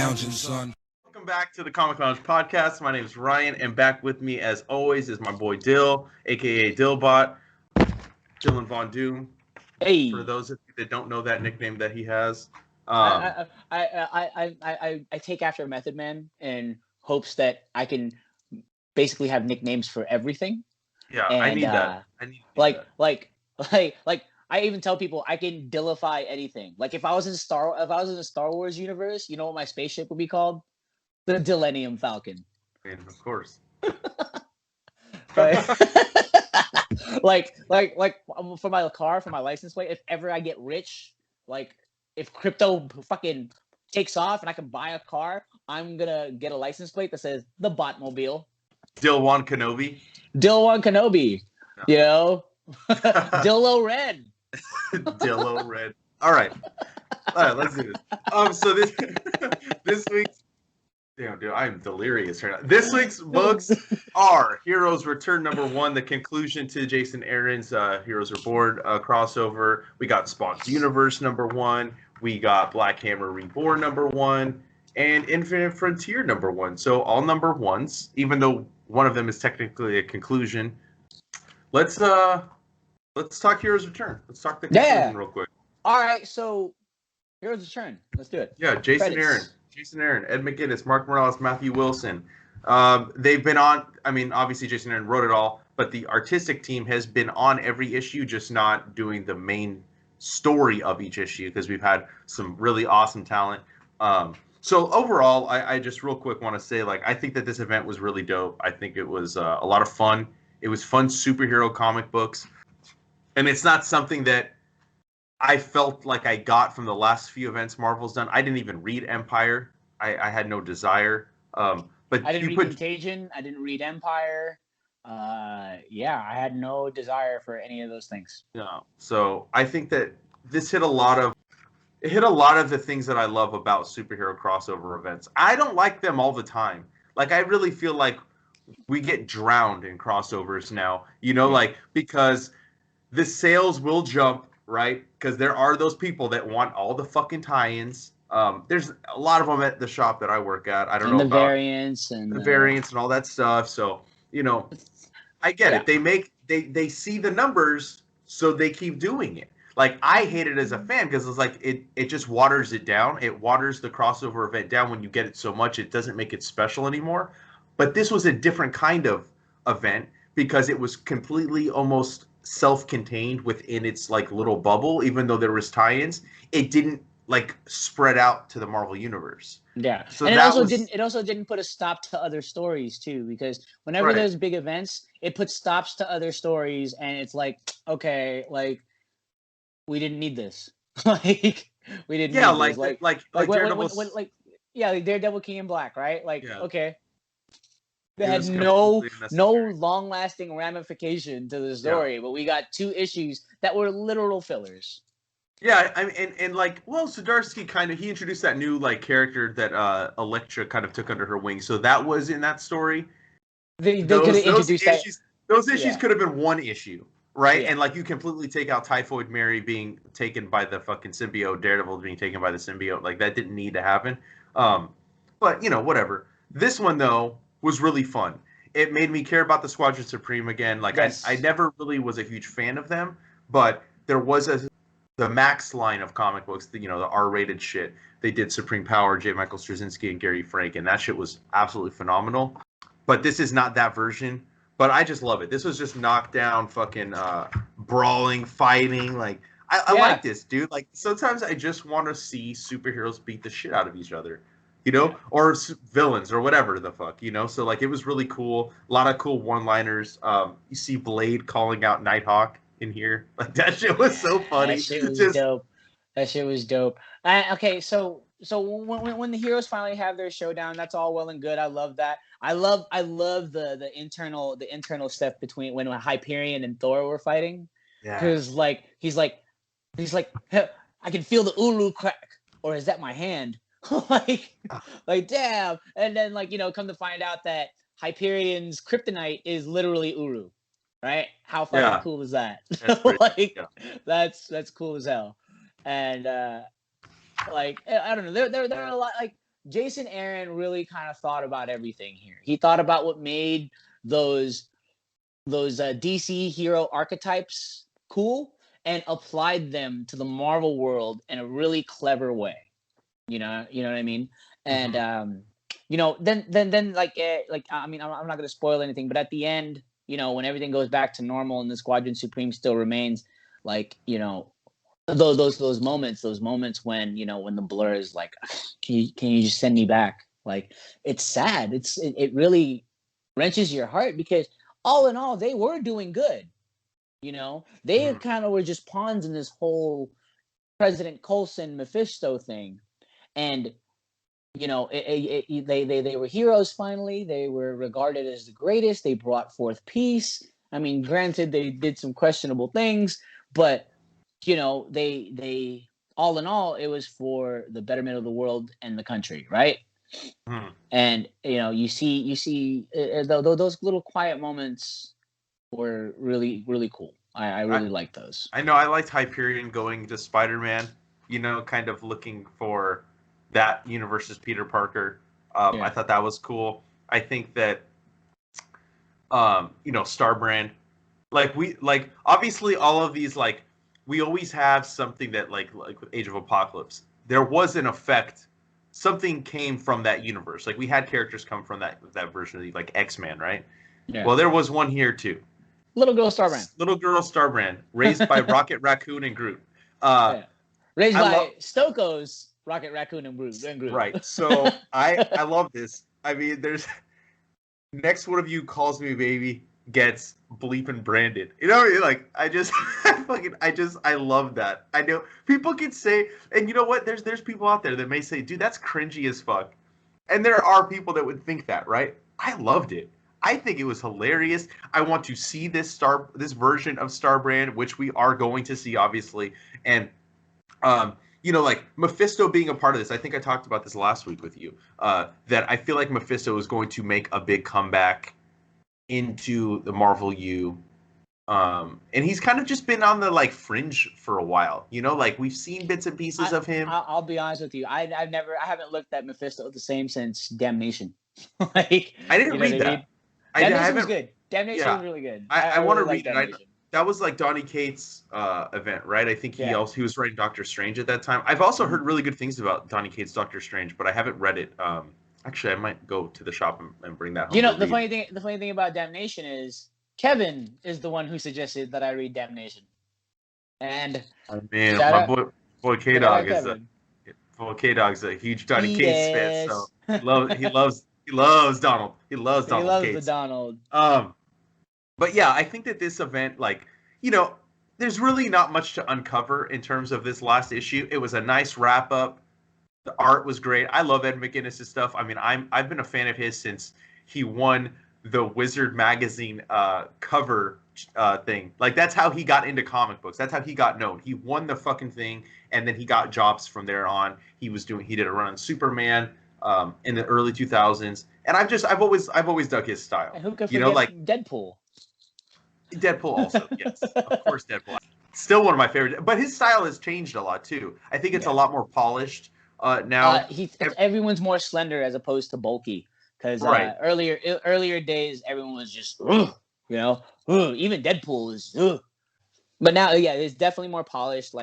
lounging, son. Welcome back to the Comic Lounge podcast. My name is Ryan, and back with me, as always, is my boy Dill, aka Dillbot, Dylan Von Doom. Hey. For those of you that don't know that nickname that he has, I take after Method Man in hopes that I can basically have nicknames for everything. Yeah, and, I need that. I need like that. I even tell people I can Dillify anything. Like if I was in the Star Wars universe, you know what my spaceship would be called? The Dillennium Falcon. I mean, of course. like for my car, for my license plate, if ever I get rich, like if crypto fucking takes off and I can buy a car, I'm gonna get a license plate that says the Botmobile. Dilwan Kenobi. Dilwan Kenobi. No. You know? Dillo Red. Dillo Red. All right, let's do this. So this week's damn dude, I'm delirious right now. This week's books are Heroes Return #1, the conclusion to Jason Aaron's Heroes Reborn crossover. We got Spawn's Universe #1. We got Black Hammer Reborn #1, and Infinite Frontier #1. So all #1s, even though one of them is technically a conclusion. Let's talk Heroes Return. Let's talk the conclusion real quick. All right, so Heroes Return. Let's do it. Yeah, Jason Aaron, Ed McGuinness, Mark Morales, Matthew Wilson. They've been on. I mean, obviously Jason Aaron wrote it all, but the artistic team has been on every issue, just not doing the main story of each issue because we've had some really awesome talent. So overall, I just real quick want to say, like, I think that this event was really dope. I think it was a lot of fun. It was fun superhero comic books. And it's not something that I felt like I got from the last few events Marvel's done. I didn't even read Empire. I had no desire. But I didn't read Contagion. I didn't read Empire. I had no desire for any of those things. Yeah. So I think that this hit a lot of the things that I love about superhero crossover events. I don't like them all the time. Like, I really feel like we get drowned in crossovers now, because the sales will jump, right? Because there are those people that want all the fucking tie-ins. There's a lot of them at the shop that I work at. I don't know about variants and the variants and all that stuff. So, I get it. They see the numbers, so they keep doing it. Like, I hate it as a fan because it's like it just waters it down. It waters the crossover event down when you get it so much. It doesn't make it special anymore. But this was a different kind of event because it was completely almost self-contained within its like little bubble. Even though there was tie-ins, it didn't like spread out to the Marvel universe. Yeah, so and it also didn't put a stop to other stories too, because whenever there's big events, it puts stops to other stories, and it's like, okay, like we didn't need this. Like we didn't. Yeah, need like Daredevil King in Black, right? Like okay. They had no long-lasting ramification to the story, but we got 2 issues that were literal fillers. Yeah, I mean, and Zdarsky he introduced that new like character that Elektra kind of took under her wing. So that was in that story. They could have introduced that. Those issues could have been one issue, right? Yeah. And like you completely take out Typhoid Mary being taken by the fucking symbiote, Daredevil being taken by the symbiote. Like that didn't need to happen. But whatever. This one though was really fun. It made me care about the Squadron Supreme again. Like I never really was a huge fan of them, but there was the Max line of comic books, the R-rated shit. They did Supreme Power, J. Michael Straczynski and Gary Frank, and that shit was absolutely phenomenal. But this is not that version. But I just love it. This was just knockdown, fucking brawling, fighting. Like I like this, dude. Like sometimes I just want to see superheroes beat the shit out of each other. Or villains or whatever the fuck, So, like, it was really cool. A lot of cool one-liners. You see Blade calling out Nighthawk in here. Like, that shit was so funny. That shit was dope. Okay, so when the heroes finally have their showdown, that's all well and good. I love that. I love the internal stuff between when Hyperion and Thor were fighting. Yeah. Because, he's like, I can feel the Uru crack. Or is that my hand? like damn, and then come to find out that Hyperion's kryptonite is literally Uru, right? How fucking cool is that? That's cool as hell. And I don't know, there are a lot Jason Aaron really kind of thought about everything here. He thought about what made those DC hero archetypes cool and applied them to the Marvel world in a really clever way. You know what I mean? And then like I mean, I'm not gonna spoil anything, but at the end, when everything goes back to normal and the Squadron Supreme still remains, like those moments when when the Blur is like, can you just send me back? Like, it's sad. It really wrenches your heart because all in all, they were doing good. They kind of were just pawns in this whole President Coulson Mephisto thing, and they were heroes finally. They were regarded as the greatest. They brought forth peace. I mean, granted, they did some questionable things, but they all in all, it was for the betterment of the world and the country, right? And you see those little quiet moments were really, really cool. I really like those. I know I liked Hyperion going to Spider-Man, kind of looking for that universe's Peter Parker. I thought that was cool. I think that Starbrand, obviously all of these, we always have something that like with Age of Apocalypse, there was an effect. Something came from that universe. Like, we had characters come from that version of the, like, X-Men, right? Yeah. Well, there was one here too. Little girl Starbrand, raised by Rocket Raccoon and Groot. Raised by Stokoe's Rocket Raccoon and Groot. Right. So I love this. I mean, there's next one of you calls me baby gets bleeping branded. Like, I love that. I know people can say, and you know what? There's people out there that may say, dude, that's cringy as fuck. And there are people that would think that, right? I loved it. I think it was hilarious. I want to see this version of Starbrand, which we are going to see, obviously. And like Mephisto being a part of this. I think I talked about this last week with you. That I feel like Mephisto is going to make a big comeback into the Marvel U. And he's kind of just been on the fringe for a while. We've seen bits and pieces of him. I'll be honest with you. I haven't looked at Mephisto the same since Damnation. I didn't read that. Damnation was good. Damnation was really good. I want to read it. That was like Donny Cates' event, right? I think he was writing Doctor Strange at that time. I've also heard really good things about Donny Cates' Doctor Strange, but I haven't read it. Actually, I might go to the shop and bring that home. The funny thing about Damnation is Kevin is the one who suggested that I read Damnation. And my boy K-Dog K-Dog's a huge Donny Cates fan, so he loves Donald. He loves Donald Cates. The Donald. But yeah, I think that this event, there's really not much to uncover in terms of this last issue. It was a nice wrap up. The art was great. I love Ed McGuinness' stuff. I mean, I've been a fan of his since he won the Wizard magazine cover thing. Like, that's how he got into comic books. That's how he got known. He won the fucking thing, and then he got jobs from there on. He did a run on Superman in the early 2000s, and I've always dug his style. And who could forget Deadpool? Deadpool also, yes, of course, Deadpool. Still one of my favorite, but his style has changed a lot too. I think it's a lot more polished now. Everyone's more slender as opposed to bulky. Because earlier days, everyone was just, even Deadpool is, But now, it's definitely more polished.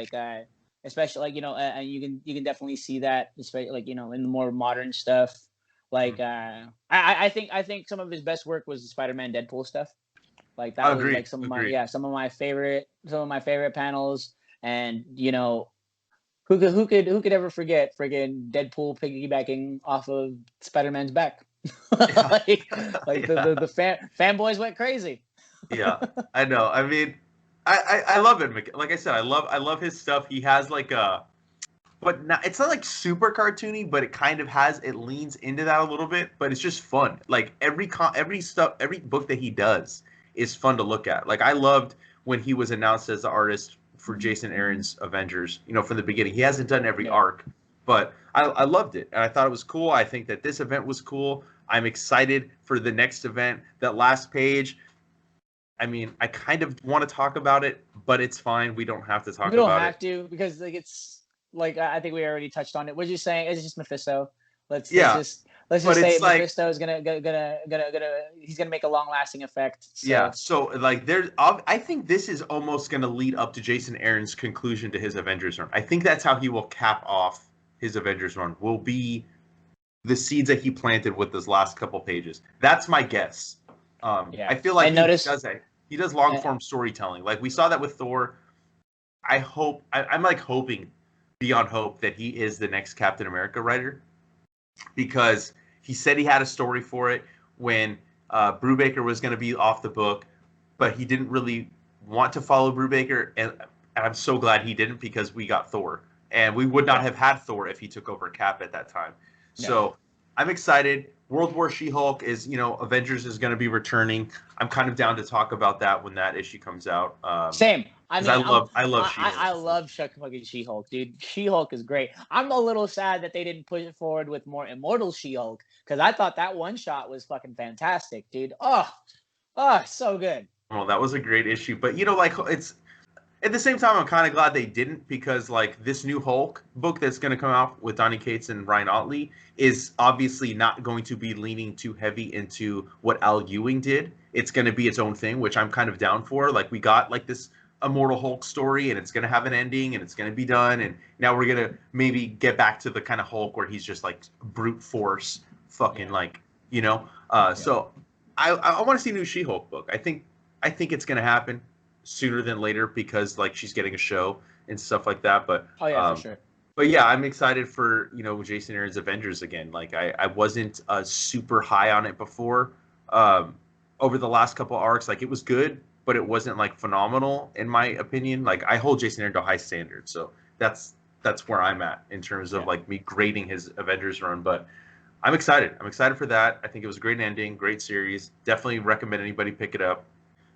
Especially and you can definitely see that, especially in the more modern stuff. I think some of his best work was the Spider-Man Deadpool stuff. That was some of my favorite panels. And who could ever forget friggin' Deadpool piggybacking off of Spider-Man's back? The fanboys went crazy. Yeah, I know. I mean, I love it. Like I said, I love his stuff. He has but it's not super cartoony, but it kind of it leans into that a little bit. But it's just fun. Every book that he does is fun to look at. I loved when he was announced as the artist for Jason Aaron's Avengers. From the beginning, he hasn't done every arc, but I loved it, and I thought it was cool. I think that this event was cool. I'm excited for the next event. That last page, I mean, I kind of want to talk about it, but it's fine. We don't have to talk about it. We don't have to, because it's I think we already touched on it. What you're saying is just Mephisto. Let's Yeah, let's but just say it's like, Mephisto is gonna he's gonna make a long lasting effect. yeah. So So like, I think this is almost going to lead up to Jason Aaron's conclusion to his Avengers run. I think that's how he will cap off his Avengers run. Will be the seeds that he planted with those last couple pages. That's my guess. yeah, I feel like and he notice. does that. He does long Uh, form storytelling. Like we saw that with Thor. I'm like hoping beyond hope that he is the next Captain America writer, because he said he had a story for it when Brubaker was going to be off the book, but he didn't really want to follow Brubaker, and I'm so glad he didn't, because we got Thor, and we would not yeah, have had Thor if he took over Cap at that time. no. So I'm excited. World War She-Hulk is, Avengers is going to be returning. I'm kind of down to talk about that when that issue comes out. Same. I 'Cause mean, I love She-Hulk. I love fucking She-Hulk, dude. She-Hulk is great. I'm a little sad that they didn't push it forward with more Immortal She-Hulk, because I thought that one shot was fucking fantastic, dude. Oh, so good. Well, that was a great issue, but like it's at the same time, I'm kind of glad they didn't, because like this new Hulk book that's going to come out with Donny Cates and Ryan Ottley is obviously not going to be leaning too heavy into what Al Ewing did. It's going to be its own thing, which I'm kind of down for. Like we got like this Immortal Hulk story, and it's going to have an ending, and it's going to be done, and now we're going to maybe get back to the kind of Hulk where he's just like brute force, fucking like So I want to see a new She-Hulk book. I think it's going to happen sooner than later, because like she's getting a show and stuff like that. But Oh yeah, for sure. But yeah, I'm excited for Jason Aaron's Avengers again. Like I wasn't super high on it before. Over the last couple arcs, like it was good, but it wasn't like phenomenal in my opinion. Like I hold Jason Aaron to a high standard, so that's where I'm at in terms of like me grading his Avengers run. But I'm excited. I'm excited for that. I think it was a great ending, great series. Definitely recommend anybody pick it up.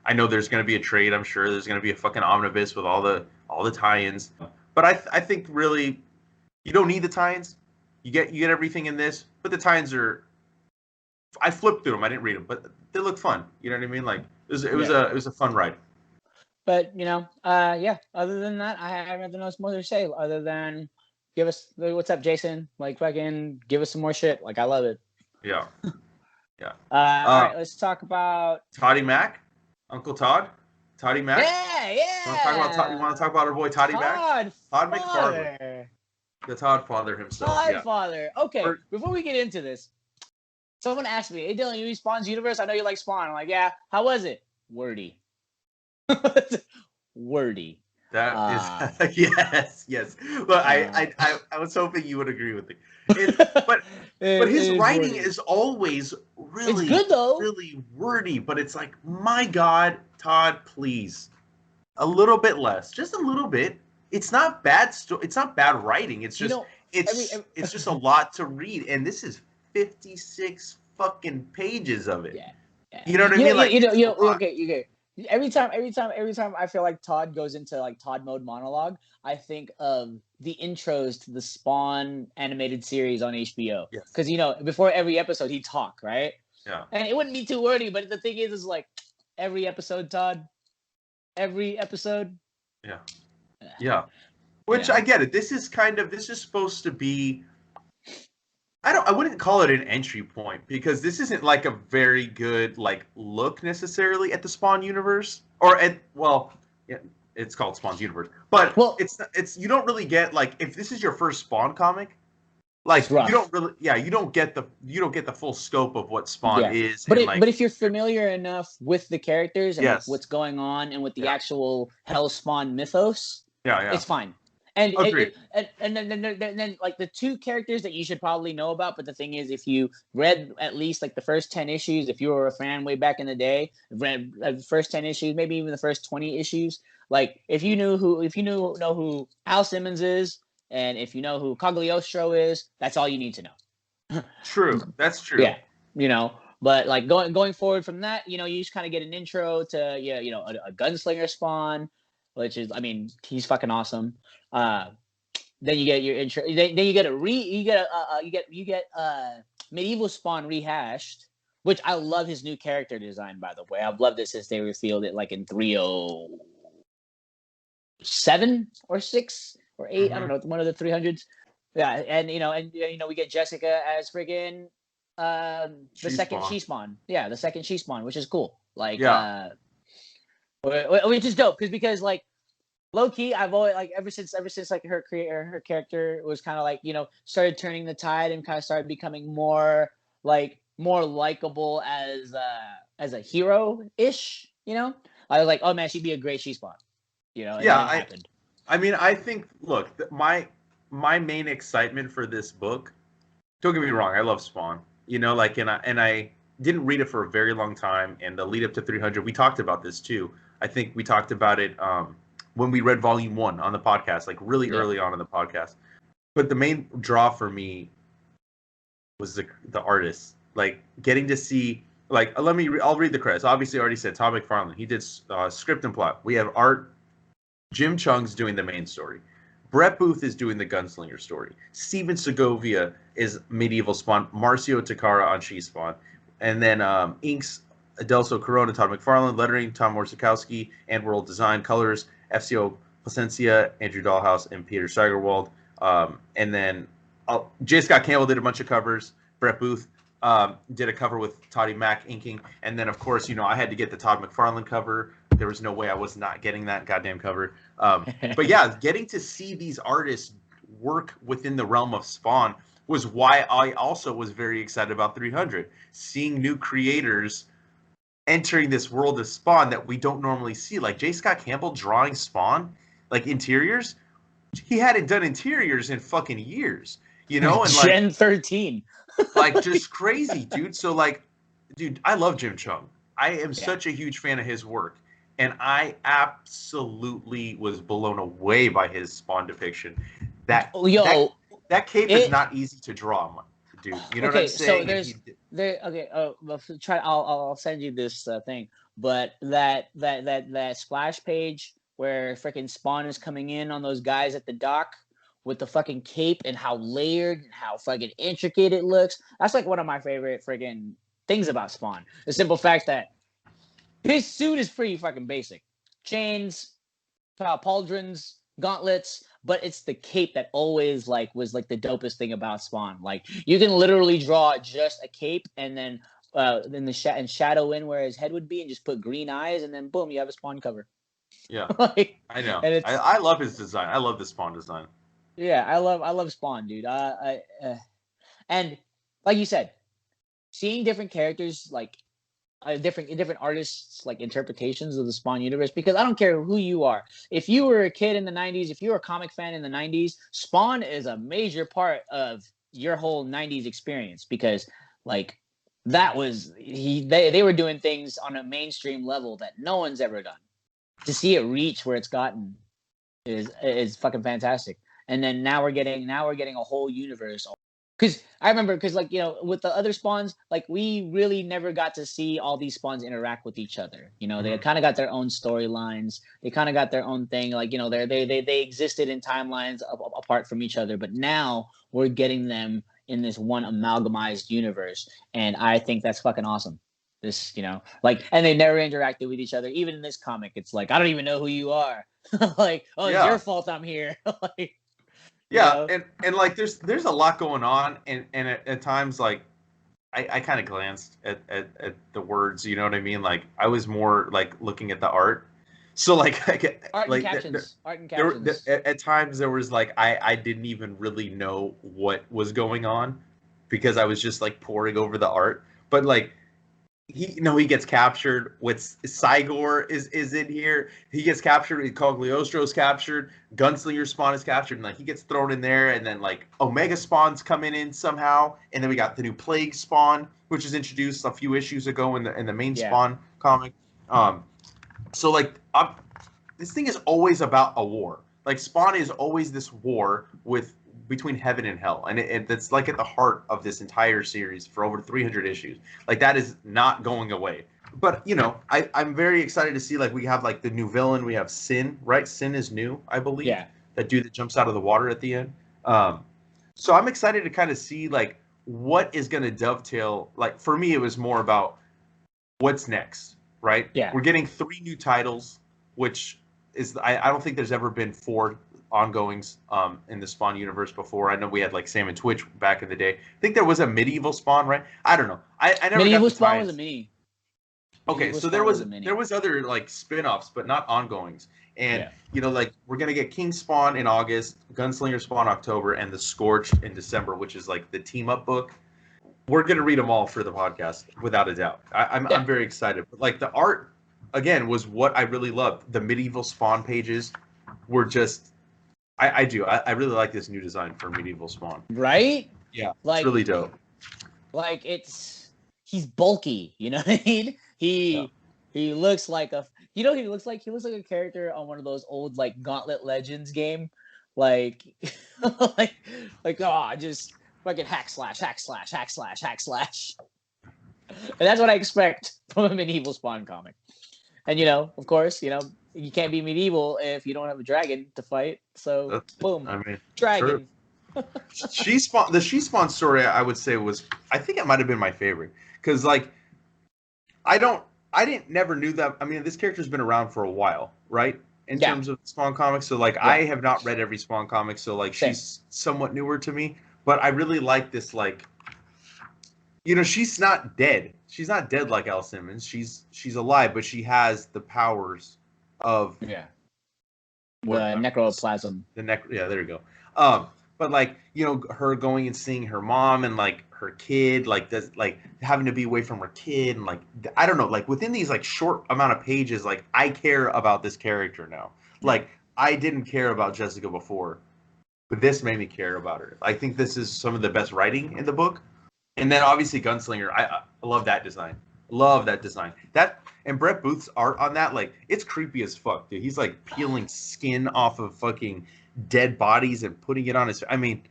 I know there's going to be a trade. I'm sure there's going to be a fucking omnibus with all the tie-ins. But I think really you don't need the tie-ins. You get everything in this, but the tie-ins are. I flipped through them. I didn't read them, but they look fun. You know what I mean? Like it was a fun ride. But yeah. Other than that, I have nothing else more to say other than give us what's up, Jason. Like fucking give us some more shit. Like I love it. Yeah, yeah. All right, let's talk about Toddy Mac, Uncle Todd, Toddy Mac. Yeah. You want to talk about our boy Toddy Mac? Todd McFarlane, the Todd father himself. Todd father. Okay, before we get into this, someone asked me, "Hey Dylan, you read Spawn's Universe? I know you like Spawn." I'm like, "Yeah." How was it? Wordy. Wordy. That is yes. But I was hoping you would agree with me. But his writing is always really good though. Really wordy. But it's like, my God, Todd, please, a little bit less, just a little bit. It's not bad. It's not bad writing. It's just it's just a lot to read, and this is 56 fucking pages of it. Yeah. You know what I mean? Like, okay. Every time I feel like Todd goes into like Todd mode monologue, I think of the intros to the Spawn animated series on HBO. Because before every episode he'd talk, right? Yeah. And it wouldn't be too wordy, but the thing is like every episode, Todd. Every episode. Yeah. Which I get it. This is supposed to be. I wouldn't call it an entry point, because this isn't like a very good like look necessarily at the Spawn universe, it's called Spawn's universe, but it's you don't really get, like, if this is your first Spawn comic, like you don't get the full scope of what Spawn is. But if you're familiar enough with the characters and like what's going on and with the actual Hell Spawn mythos, it's fine. And then like the two characters that you should probably know about, but the thing is, if you read at least like the first 10 issues, if you were a fan way back in the day, read the first 10 issues, maybe even the first 20 issues, like if you know who Al Simmons is, and if you know who Cagliostro is, that's all you need to know. True, that's true. Yeah, but like going forward from that, you just kind of get an intro to a gunslinger Spawn, which is, I mean, he's fucking awesome. Then you get your intro. Then you get medieval Spawn rehashed, which I love his new character design, by the way. I've loved it since they revealed it like in 307 or 6 or 8. I don't know, one of the 300s. Yeah, and we get Jessica as friggin' the second She-Spawn. She-Spawn. Yeah, the second She-Spawn, which is cool. Like, Yeah. which is dope because like low key, I've always like ever since like her character was kind of like started turning the tide and kind of started becoming more likable as a hero ish. I was like, oh man, she'd be a great She-Spawn. And Yeah, then it happened. I mean, I think, look, my main excitement for this book. Don't get me wrong, I love Spawn. And I didn't read it for a very long time. And the lead up to 300, we talked about this too. I think we talked about it when we read Volume 1 on the podcast, like really early on in the podcast. But the main draw for me was the artist, like getting to see. Like, I'll read the credits. Obviously, I already said Todd McFarlane. He did script and plot. We have art. Jim Chung's doing the main story. Brett Booth is doing the gunslinger story. Steven Segovia is medieval Spawn. Marcio Takara on She-Spawn. And then inks Adelso Corona, Todd McFarlane, lettering Tom Morsakowski, and world design, colors FCO Placencia, Andrew Dahlhaus, and Peter Steigerwald. And then J. Scott Campbell did a bunch of covers. Brett Booth did a cover with Toddy Mack inking. And then, of course, I had to get the Todd McFarlane cover. There was no way I was not getting that goddamn cover. But yeah, getting to see these artists work within the realm of Spawn was why I also was very excited about 300. Seeing new creators entering this world of Spawn that we don't normally see. Like J. Scott Campbell drawing Spawn, like interiors. He hadn't done interiors in fucking years, and like Gen 13. Like, just crazy, dude. So, like, dude, I love Jim Chung. I am such a huge fan of his work. And I absolutely was blown away by his Spawn depiction. That cape is not easy to draw, dude. You know what I'm saying? So I'll send you this thing. But that splash page where freaking Spawn is coming in on those guys at the dock with the fucking cape and how layered and how fucking intricate it looks. That's like one of my favorite freaking things about Spawn. The simple fact that his suit is pretty fucking basic. Chains, pauldrons, gauntlets, but it's the cape that always was the dopest thing about Spawn. Like, you can literally draw just a cape and then shadow in where his head would be and just put green eyes and then boom, you have a Spawn cover. Yeah. I know. And I love his design. I love the Spawn design. Yeah, I love Spawn, dude. And like you said, seeing different characters different artists interpretations of the Spawn universe, because I don't care who you are. If you were a kid in the 90s, if you were a comic fan in the 90s, Spawn is a major part of your whole 90s experience, because that was they were doing things on a mainstream level that no one's ever done. To see it reach where it's gotten is fucking fantastic. And then now we're getting a whole universe. Because I remember, with the other Spawns, we really never got to see all these Spawns interact with each other. They kind of got their own storylines. They kind of got their own thing. They existed in timelines apart from each other. But now we're getting them in this one amalgamized universe, and I think that's fucking awesome. This, and they never interacted with each other. Even in this comic, it's I don't even know who you are. It's your fault I'm here. Yeah, and there's a lot going on, and at times I kind of glanced at the words, you know what I mean? I was more looking at the art. So art and captions. At times there was I didn't even really know what was going on because I was just poring over the art. But he gets captured. With Cygor is in here. He gets captured. Cogliostro's captured. Gunslinger Spawn is captured, and he gets thrown in there. And then Omega Spawn's coming in somehow. And then we got the new Plague Spawn, which was introduced a few issues ago in the main Spawn comic. So this thing is always about a war. Spawn is always this war between heaven and hell, and that's at the heart of this entire series for over 300 issues. That is not going away. But I'm very excited to see we have the new villain. We have Sin, right? Sin is new, I believe. Yeah. That dude that jumps out of the water at the end. So I'm excited to kind of see what is going to dovetail. For me, it was more about what's next, right? Yeah. We're getting 3 new titles, which is I don't think there's ever been 4 ongoings in the Spawn universe before. I know we had like Sam and Twitch back in the day. I think there was a medieval Spawn, right? I don't know. I never Medieval got the Spawn was a ties. mini. Okay, Medieval so Spawn was a mini. there was other like spin-offs, but not ongoings. And Yeah. you know, like we're gonna get King Spawn in August, Gunslinger Spawn October, and the Scorched in December, which is like the team up book. We're gonna read them all for the podcast, without a doubt. I'm very excited. But like the art, again, was what I really loved. The medieval Spawn pages were just, I really like this new design for medieval Spawn. Right? Yeah, Like, it's really dope. Like he's bulky, you know what I mean? He looks like he looks like a character on one of those old like Gauntlet Legends game, like like just fucking hack slash. And that's what I expect from a medieval Spawn comic. And of course, you can't be medieval if you don't have a dragon to fight. So boom, I mean, dragon. The She Spawn story, I would say I think it might have been my favorite because like never knew that. I mean, this character's been around for a while, right? In terms of Spawn comics, so like I have not read every Spawn comic, so like she's somewhat newer to me. But I really like this, like, she's not dead. She's not dead like Al Simmons. She's alive, but she has the powers of the necroplasm. Yeah, there you go. But like her going and seeing her mom and like her kid, like having to be away from her kid, and like I don't know, like within these like short amount of pages, like I care about this character now. Like I didn't care about Jessica before, but this made me care about her. I think this is some of the best writing in the book. And then obviously Gunslinger, I love that design. Love that design. That and Brett Booth's art on that, like it's creepy as fuck, dude. He's like peeling skin off of fucking dead bodies and putting it on his. I mean,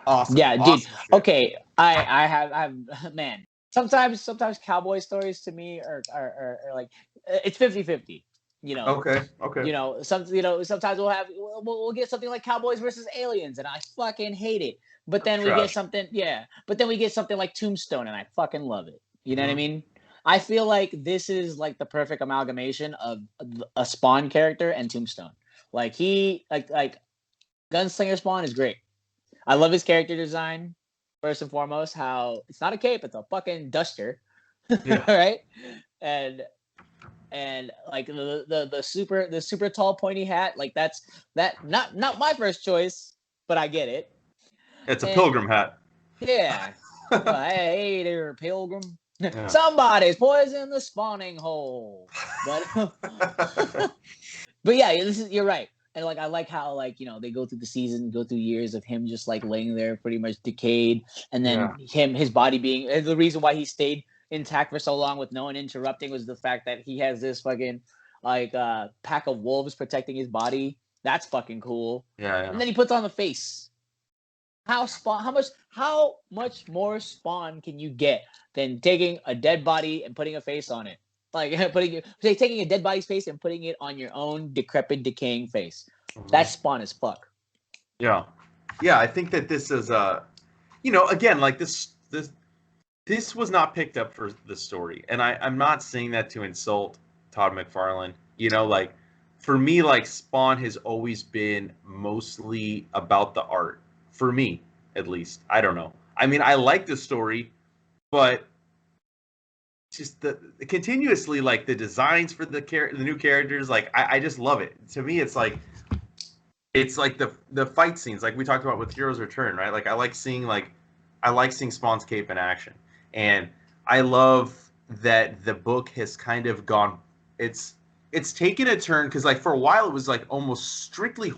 awesome. Yeah, awesome dude. Shit. Okay, I have man. Sometimes cowboy stories to me are like it's 50-50. Okay. Sometimes we'll get something like Cowboys versus Aliens, and I fucking hate it. But then we get something, But then we get something like Tombstone, and I fucking love it. You know what I mean? I feel like this is like the perfect amalgamation of a Spawn character and Tombstone. Like like Gunslinger Spawn is great. I love his character design. First and foremost, how it's not a cape, it's a fucking duster. Yeah. Right? And like the super tall pointy hat, like that's not my first choice, but I get it. It's a pilgrim hat. Yeah. Hey there, pilgrim. Yeah. Somebody's poisoned the spawning hole. But but yeah, you're right. And like I like how like they go through the season, go through years of him just like laying there pretty much decayed, and then his body being, and the reason why he stayed intact for so long with no one interrupting was the fact that he has this fucking like pack of wolves protecting his body. That's fucking cool. Yeah. And then he puts on the face. How much more Spawn can you get than taking a dead body and putting a face on it? Like taking a dead body's face and putting it on your own decrepit, decaying face. That's Spawn as fuck. Yeah. I think that this is again, like this was not picked up for the story, and I'm not saying that to insult Todd McFarlane. Like for me, like Spawn has always been mostly about the art. For me, at least. I don't know. I mean, I like the story, but just the continuously, like the designs for the new characters, like I just love it. To me, it's like the fight scenes, like we talked about with Heroes Return, right? Like I like seeing Spawn's cape in action, and I love that the book has kind of gone. It's taken a turn because like for a while it was like almost strictly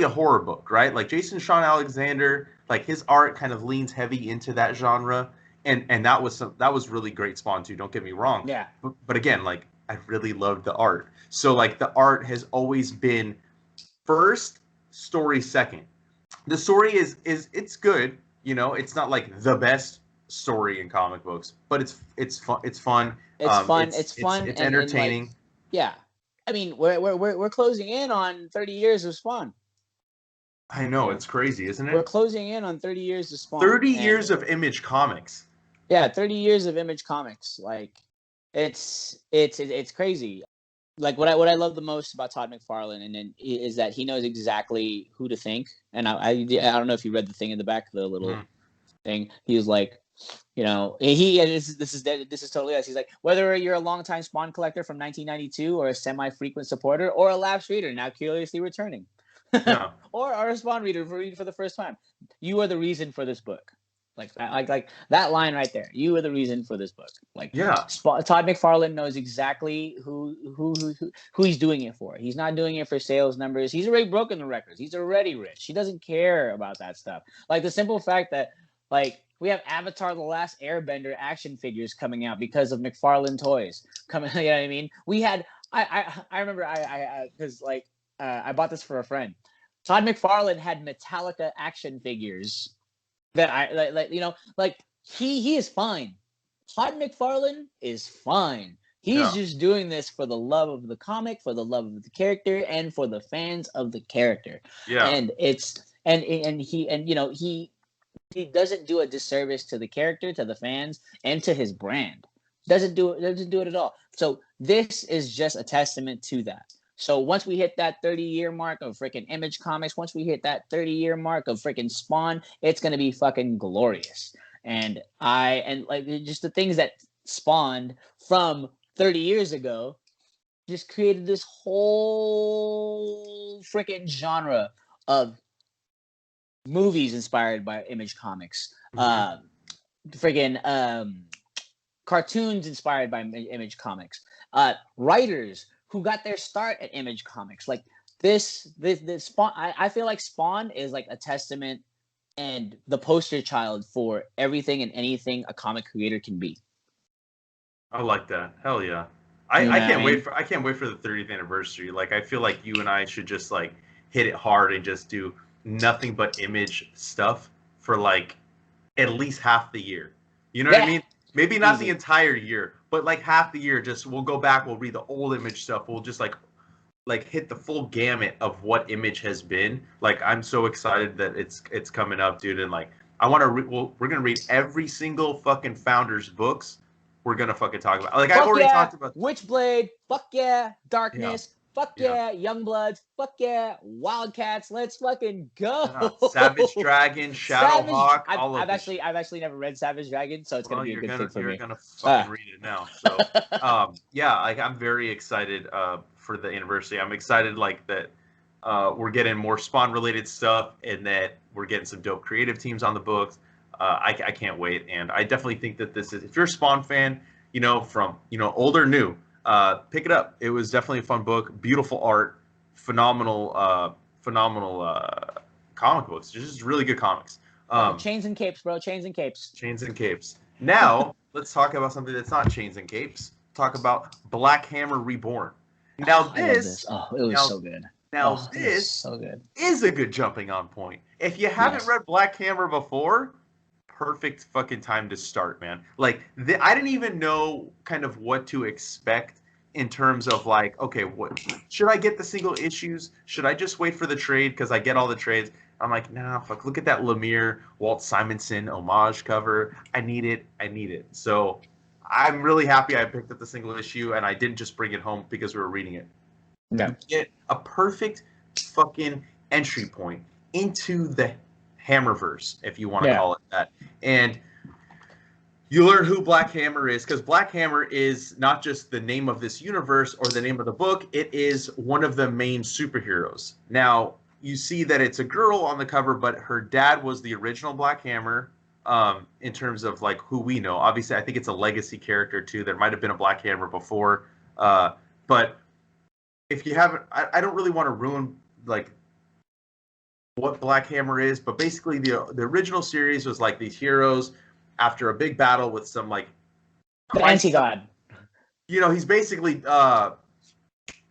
a horror book, right? Like Jason Sean Alexander, like his art kind of leans heavy into that genre, and that was really great Spawn too. Don't get me wrong. Yeah. But again, like I really loved the art. So like the art has always been first, story second. The story is it's good. It's not like the best story in comic books, but it's fun. It's fun. It's entertaining. And like, yeah. I mean, we're closing in on 30 years of Spawn. I know, it's crazy, isn't it? We're closing in on 30 years of Spawn. 30 years of Image Comics. Yeah, 30 years of Image Comics. Like, it's crazy. like what I love the most about Todd McFarlane, and then is that he knows exactly who to think. And I don't know if you read the thing in the back, the little thing. He was like, you know, this is totally us. He's like, whether you're a longtime Spawn collector from 1992 or a semi-frequent supporter or a lapsed reader now curiously returning, or a Spawn reader for the first time, you are the reason for this book. Like that line right there. You are the reason for this book. Like, Todd McFarlane knows exactly who he's doing it for. He's not doing it for sales numbers. He's already broken the records. He's already rich. He doesn't care about that stuff. Like the simple fact that like we have Avatar: The Last Airbender action figures coming out because of McFarlane Toys coming. You know what I mean? We had I remember because I bought this for a friend. Todd McFarlane had Metallica action figures that he is fine. Todd McFarlane is fine. He's just doing this for the love of the comic, for the love of the character, and for the fans of the character. Yeah. And he doesn't do a disservice to the character, to the fans, and to his brand. Doesn't do it at all. So this is just a testament to that. So once we hit that 30-year mark of freaking Image Comics, once we hit that 30-year mark of freaking Spawn, it's gonna be fucking glorious. And just the things that spawned from 30 years ago just created this whole freaking genre of movies inspired by Image Comics, cartoons inspired by Image Comics, writers who got their start at Image Comics. Like this Spawn, I feel like Spawn is like a testament and the poster child for everything and anything a comic creator can be. I like that. Hell yeah. I can't wait for the 30th anniversary. Like I feel like you and I should just like hit it hard and just do nothing but Image stuff for like at least half the year. You know what I mean? Maybe not the entire year, but like half the year. Just we'll go back, we'll read the old Image stuff. We'll just like hit the full gamut of what Image has been. Like I'm so excited that it's coming up, dude. And like I want to we're gonna read every single fucking Founders books. We're gonna fucking talk about. Like I've already talked about Witchblade. Fuck yeah, Darkness. Fuck yeah, Youngbloods. Fuck yeah, Wildcats. Let's fucking go. Savage Dragon, Shadowhawk. I've actually never read Savage Dragon, so it's gonna be a good thing for me. You're gonna fucking read it now. So like I'm very excited for the anniversary. I'm excited like that we're getting more Spawn related stuff and that we're getting some dope creative teams on the books. I can't wait, and I definitely think that this is, if you're a Spawn fan, from old or new, pick it up. It was definitely a fun book, beautiful art, phenomenal comic books, just really good comics. Chains and capes, bro. Chains and capes. Chains and capes. Now let's talk about something that's not chains and capes. Talk about Black Hammer Reborn. Now it was so good. Now this is a good jumping on point. If you haven't read Black Hammer before, perfect fucking time to start, man. Like I didn't even know kind of what to expect in terms of like, okay, what should I get the single issues? Should I just wait for the trade because I get all the trades? I'm like, nah, fuck. Look at that Lemire Walt Simonson homage cover. I need it. So I'm really happy I picked up the single issue and I didn't just bring it home because we were reading it. Yeah. You get a perfect fucking entry point into the Hammerverse, if you want to call it that. And you learn who Black Hammer is, because Black Hammer is not just the name of this universe or the name of the book, it is one of the main superheroes. Now, you see that it's a girl on the cover, but her dad was the original Black Hammer, in terms of like who we know. Obviously, I think it's a legacy character too. There might have been a Black Hammer before. But if you haven't, I don't really want to ruin like what Black Hammer is, but basically the original series was like these heroes after a big battle with some like the anti-god. He's basically Darkseid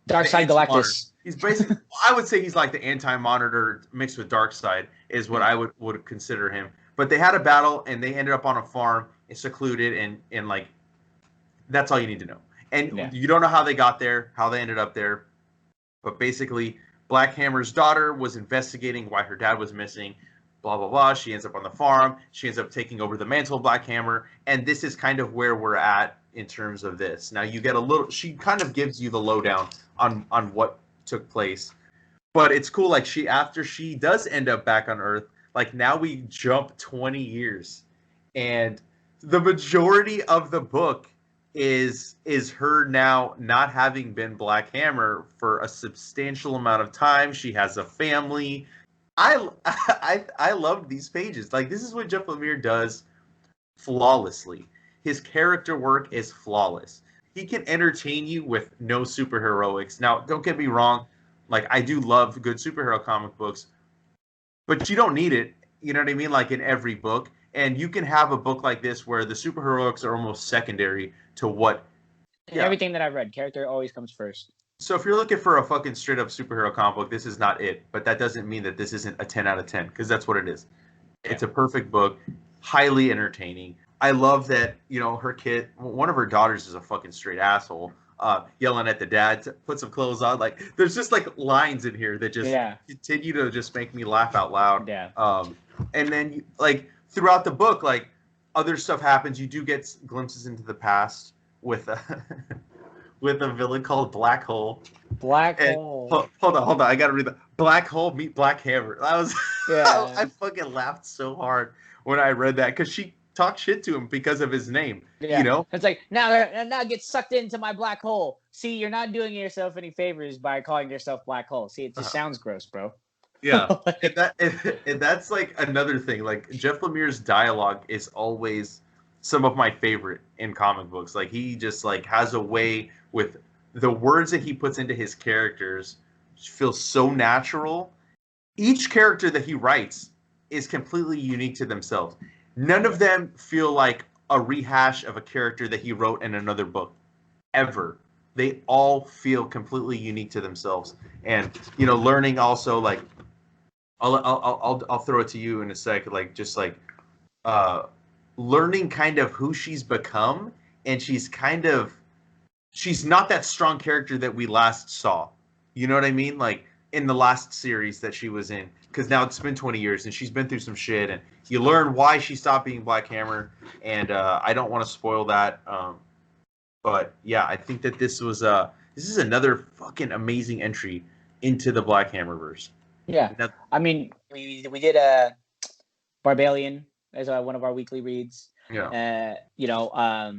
Galactus. He's basically I would say he's like the anti-Monitor mixed with Darkseid is what I would consider him. But they had a battle and they ended up on a farm, secluded, and like that's all you need to know. And you don't know how they got there, how they ended up there, but basically Black Hammer's daughter was investigating why her dad was missing, blah, blah, blah. She ends up on the farm. She ends up taking over the mantle of Black Hammer. And this is kind of where we're at in terms of this. Now you get a little. She kind of gives you the lowdown on what took place, but it's cool. Like after she does end up back on Earth, like now we jump 20 years, and the majority of the book is her now not having been Black Hammer for a substantial amount of time. She has a family. I loved these pages. Like, this is what Jeff Lemire does flawlessly. His character work is flawless. He can entertain you with no superheroics. Now, don't get me wrong. Like, I do love good superhero comic books, but you don't need it. You know what I mean? Like, in every book. And you can have a book like this where the superheroics are almost secondary to what. Yeah. Everything that I've read, character always comes first. So if you're looking for a fucking straight up superhero comic book, this is not it. But that doesn't mean that this isn't a 10 out of 10, because that's what it is. It's a perfect book, highly entertaining. I love that, you know, her kid, one of her daughters is a fucking straight asshole, yelling at the dad to put some clothes on. Like, there's just like lines in here that just continue to just make me laugh out loud. Yeah. And then like throughout the book, like other stuff happens. You do get glimpses into the past with with a villain called Black Hole. Black Hole. Hold on. I gotta read that. Black Hole meet Black Hammer. That was I fucking laughed so hard when I read that, because she talked shit to him because of his name. Yeah. You know, it's like now get sucked into my black hole. See, you're not doing yourself any favors by calling yourself Black Hole. See, it just sounds gross, bro. Yeah, and that's like another thing. Like, Jeff Lemire's dialogue is always some of my favorite in comic books. Like, he just like has a way with the words that he puts into his characters feel so natural. Each character that he writes is completely unique to themselves. None of them feel like a rehash of a character that he wrote in another book, ever. They all feel completely unique to themselves. And, you know, learning also, like, I'll throw it to you in a sec. Like, just like learning kind of who she's become, and she's not that strong character that we last saw. You know what I mean? Like, in the last series that she was in, because now it's been 20 years and she's been through some shit, and you learn why she stopped being Black Hammer. And I don't want to spoil that, but yeah, I think that this is another fucking amazing entry into the Black Hammerverse. Yeah, I mean, we did a Barbalian as one of our weekly reads. Yeah. You know,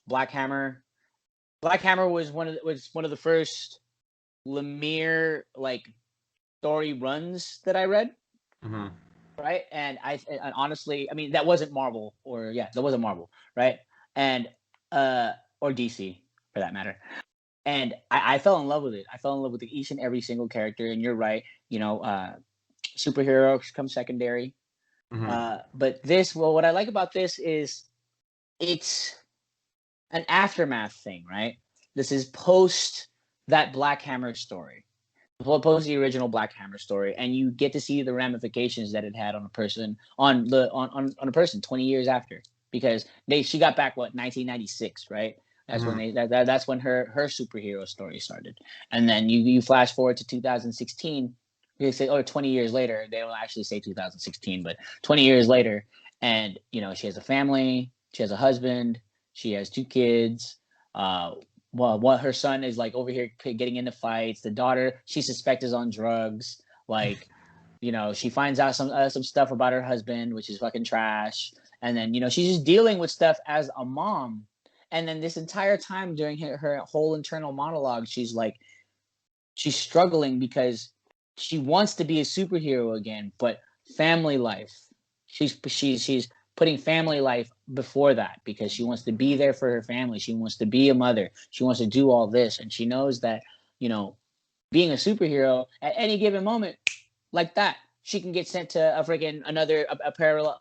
Black Hammer. Black Hammer was one of the first Lemire like story runs that I read. Mm-hmm. Right, and honestly, I mean, that wasn't Marvel, that wasn't Marvel, right? And or DC for that matter. And I fell in love with it. I fell in love with each and every single character. And you're right, you know, superheroes come secondary. Mm-hmm. But what I like about this is it's an aftermath thing, right? This is post that Black Hammer story, post the original Black Hammer story, and you get to see the ramifications that it had on a person, on a person 20 years after, because she got back 1996, right? That's when that's when her superhero story started. And then you flash forward to 2016. They say, 20 years later. They don't actually say 2016, but 20 years later, and you know, she has a family, she has a husband, she has 2 kids. What her son is like over here getting into fights. The daughter, she suspects, is on drugs. Like, you know, she finds out some stuff about her husband, which is fucking trash. And then, you know, she's just dealing with stuff as a mom. And then this entire time during her whole internal monologue, she's struggling because she wants to be a superhero again, but family life. She's putting family life before that because she wants to be there for her family. She wants to be a mother. She wants to do all this. And she knows that, you know, being a superhero at any given moment like that, she can get sent to another parallel,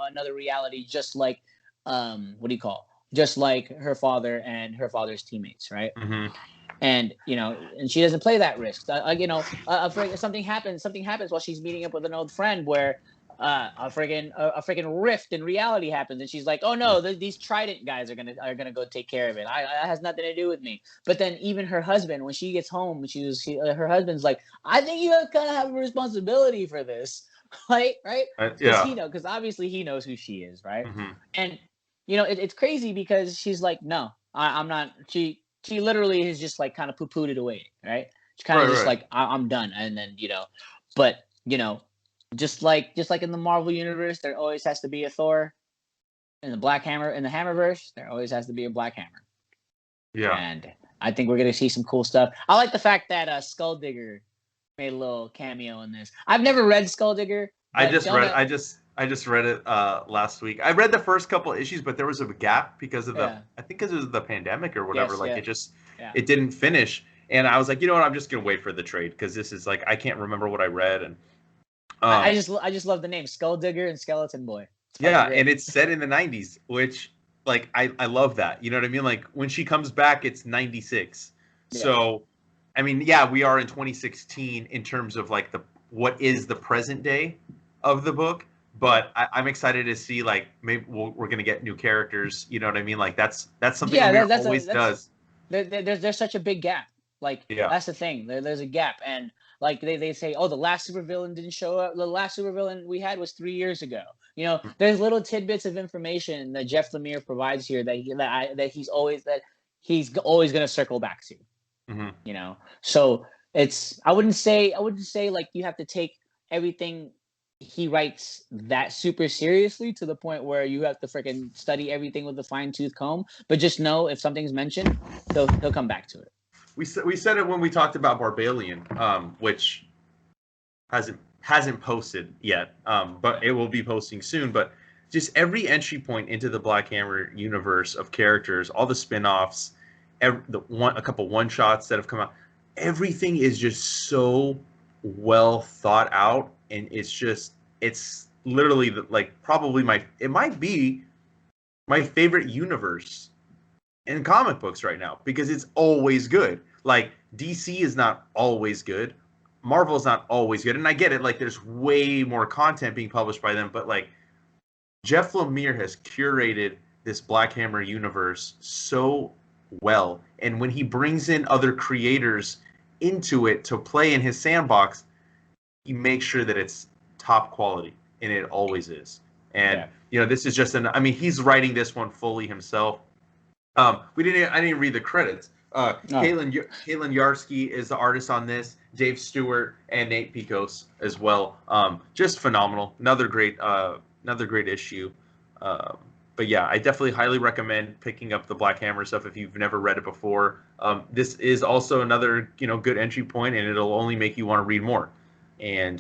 another reality, just like, just like her father and her father's teammates, right? Mm-hmm. And you know, and she doesn't play that risk. Something happens while she's meeting up with an old friend where a freaking rift in reality happens, and she's like, "Oh no, these Trident guys are gonna go take care of it. It has nothing to do with me." But then even her husband, when she gets home, her husband's like, "I think you kind of have a responsibility for this." Right? Because obviously he knows who she is, right? Mm-hmm. And you know, it's crazy because she's like, no, I'm not. She literally has just like kind of poo-pooed it away, right? She kind of just like I'm done, and then but just like in the Marvel universe, there always has to be a Thor. In the Black Hammer, in the Hammerverse, there always has to be a Black Hammer. Yeah. And I think we're gonna see some cool stuff. I like the fact that Skulldigger made a little cameo in this. I've never read Skulldigger. I just read it last week. I read the first couple issues, but there was a gap because of I think because it was the pandemic or whatever. It didn't finish. And I was like, you know what? I'm just gonna wait for the trade because this is like I can't remember what I read. And I just love the name Skulldigger and Skeleton Boy. Yeah, and it's set in the 90s, which like I love that. You know what I mean? Like when she comes back, it's 96. Yeah. So, I mean, yeah, we are in 2016 in terms of like what is the present day of the book. But I'm excited to see like maybe we're gonna get new characters. You know what I mean? Like that's something Lemire always does. There's such a big gap. Like that's the thing. There's a gap, and like they say, oh, the last supervillain didn't show up. The last supervillain we had was 3 years ago. There's little tidbits of information that Jeff Lemire provides here that he's always going to circle back to. Mm-hmm. So I wouldn't say like you have to take everything he writes that super seriously to the point where you have to freaking study everything with a fine-tooth comb. But just know if something's mentioned, he'll come back to it. We said it when we talked about Barbalian, which hasn't posted yet, but it will be posting soon. But just every entry point into the Black Hammer universe of characters, all the spin-offs, a couple one-shots that have come out, everything is just so well thought out, and it's literally probably it might be my favorite universe in comic books right now because it's always good. Like DC is not always good. Marvel's not always good. And I get it. Like there's way more content being published by them, but like Jeff Lemire has curated this Black Hammer universe so well. And when he brings in other creators into it to play in his sandbox, he makes sure that it's top quality, and it always is. And this is just he's writing this one fully himself. I didn't read the credits. Caitlin Yarsky is the artist on this. Dave Stewart and Nate Picos as well. Just phenomenal. Another great issue. But yeah, I definitely highly recommend picking up the Black Hammer stuff if you've never read it before. This is also another good entry point, and it'll only make you want to read more. And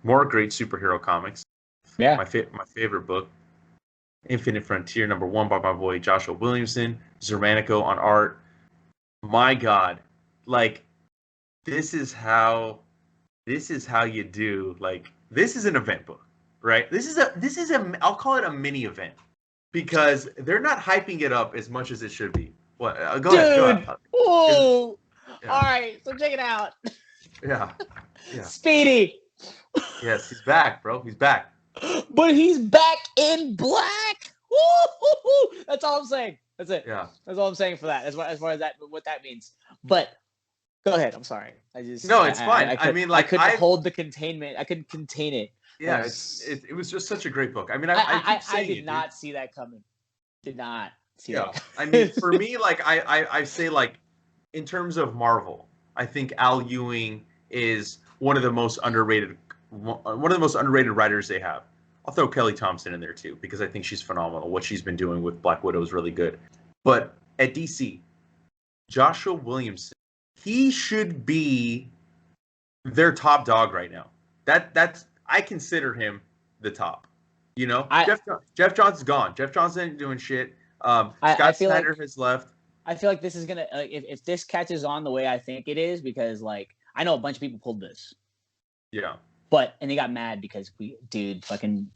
more great superhero comics. Yeah, my favorite book. Infinite Frontier #1 by my boy Joshua Williamson, Zermanico on art. My God, like this is how you do. Like this is an event book, right? This is a I'll call it a mini event because they're not hyping it up as much as it should be. What? Go ahead. Whoa! Yeah. All right, so check it out. Yeah. Speedy. Yes, he's back, bro. He's back. But he's back in black. Woo-hoo-hoo. That's all I'm saying. That's it. Yeah. That's all I'm saying for that. As far as that, what that means. But go ahead. I'm sorry. It's fine. I couldn't hold the containment. I couldn't contain it. Yeah, it was just such a great book. I mean, I did not see that coming. Did not see that. I mean, for me, like I say, like in terms of Marvel, I think Al Ewing is one of the most underrated writers they have. I'll throw Kelly Thompson in there too because I think she's phenomenal. What she's been doing with Black Widow is really good. But at DC, Joshua Williamson, he should be their top dog right now. That's I consider him the top. Jeff Johnson's gone. Jeff Johnson ain't doing shit. Scott Snyder has left. I feel like this is gonna if this catches on the way I think it is because like I know a bunch of people pulled this. Yeah. And they got mad because fucking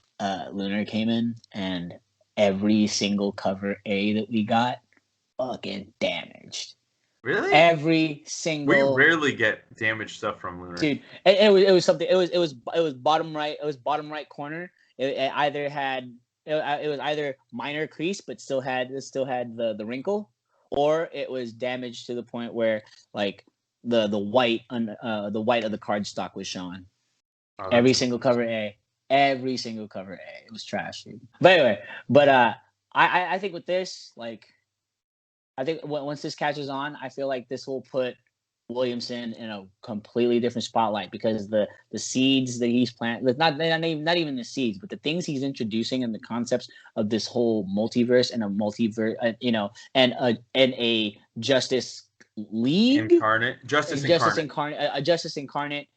Lunar came in and every single cover A that we got fucking damaged. Really? Every single. We rarely get damaged stuff from Lunar. Dude, it was something. It was bottom right. It was bottom right corner. It was either minor crease but still had the wrinkle, or it was damaged to the point where like the white of the cardstock was showing. Oh, every single cover A. It was trash, dude. But anyway, I think with this, like, I think once this catches on, I feel like this will put Williamson in a completely different spotlight because the seeds that he's planting, not even the seeds, but the things he's introducing and the concepts of this whole multiverse and a multiverse, and a Justice League Justice Incarnate, a Justice Incarnate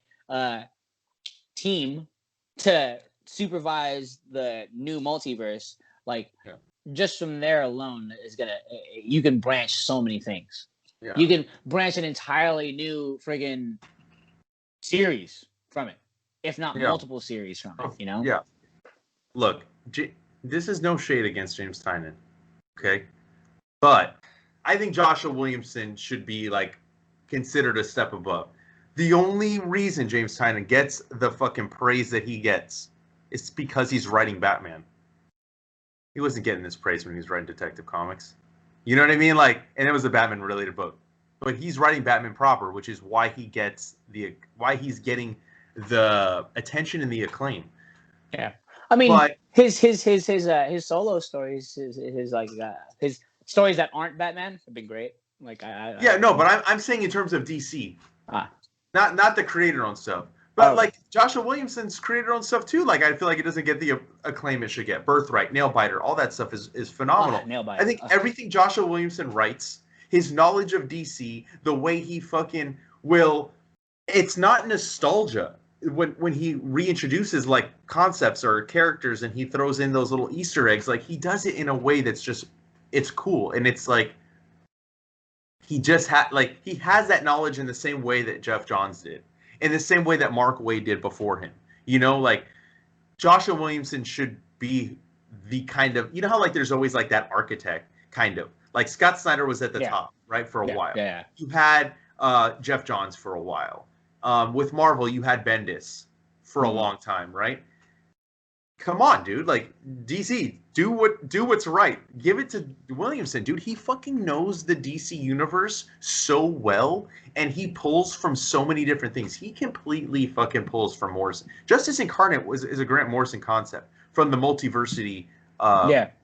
team to supervise the new multiverse. Like, just from there alone you can branch so many things. Yeah. You can branch an entirely new friggin' series from it, if not multiple series from it. Yeah. Look, this is no shade against James Tynion, okay? But I think Joshua Williamson should be like considered a step above. The only reason James Tynion gets the fucking praise that he gets is because he's writing Batman. He wasn't getting this praise when he was writing Detective Comics. You know what I mean? Like, and it was a Batman-related book. But he's writing Batman proper, which is why he's getting the attention and the acclaim. Yeah, I mean, but his solo stories, his stories that aren't Batman have been great. Like, but I'm saying in terms of DC, not the creator-owned stuff. But like Joshua Williamson's creator-owned stuff too. Like, I feel like it doesn't get the acclaim it should get. Birthright, Nailbiter, all that stuff is phenomenal. Nailbiter. I think everything Joshua Williamson writes, his knowledge of DC, the way he fucking will, it's not nostalgia when he reintroduces like concepts or characters and he throws in those little Easter eggs. Like, he does it in a way that's just, it's cool, and it's like he has that knowledge in the same way that Jeff Johns did. In the same way that Mark Waid did before him. Like, Joshua Williamson should be the kind of, how like there's always like that architect kind of. Like, Scott Snyder was at the top, right, for a while. Yeah. You had Jeff Johns for a while. With Marvel, you had Bendis for a long time, right? Come on, dude. Like, DC, do what's right. Give it to Williamson, dude. He fucking knows the DC universe so well, and he pulls from so many different things. He completely fucking pulls from Morrison. Justice Incarnate is a Grant Morrison concept from the Multiversity